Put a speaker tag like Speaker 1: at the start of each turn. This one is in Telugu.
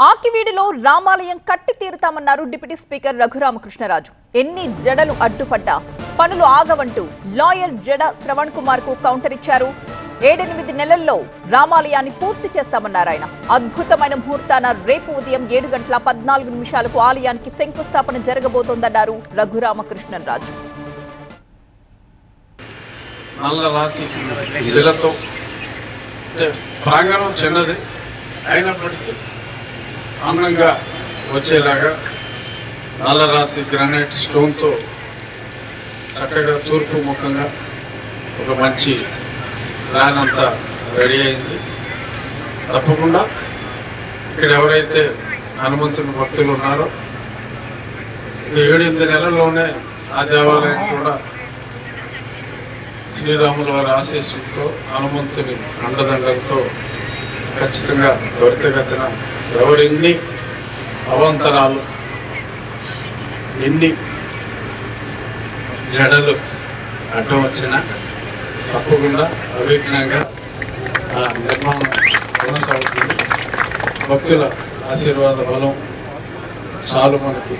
Speaker 1: ఆకివీడిలో రామాలయం కట్టి తీరుతామన్నారు డిప్యూటీ స్పీకర్ రఘురామకృష్ణరాజు. ఎన్ని జడలు అడ్డుపడ్డా పనులు ఆగవంటూ లాయర్ జడ శ్రవణ్ కుమార్ కు కౌంటర్ ఇచ్చారు. 7-8 నెలల్లో రామాలయాన్ని పూర్తి చేస్తామన్నారు ఆయన. అద్భుతమైన ముహూర్తాన రేపు ఉదయం 7:14 ఆలయానికి శంకుస్థాపన జరగబోతోందన్నారు రఘురామకృష్ణరాజు.
Speaker 2: నల్లరాతి శిలతో ప్రాంగణం చిన్నది అయినప్పటికీ అందంగా వచ్చేలాగా నల్లరాతి గ్రానైట్ స్టోన్తో చక్కగా తూర్పు ముఖంగా ఒక మంచి ప్లాన్ అంతా రెడీ అయింది. తప్పకుండా ఇక్కడ ఎవరైతే హనుమంతుని భక్తులు ఉన్నారో 7-8 నెలల్లోనే ఆ దేవాలయం కూడా శ్రీరాముల వారి ఆశీస్సులతో హనుమంతుని అండదండలతో ఖచ్చితంగా త్వరితగతిన ఎవరెన్ని అవాంతరాలు ఎన్ని జడలు అడ్డం వచ్చినా తప్పకుండా అవిఘ్నంగా ఆ నిర్మాణం కొనసాగుతుంది. భక్తుల ఆశీర్వాద బలం చాలు మనకి.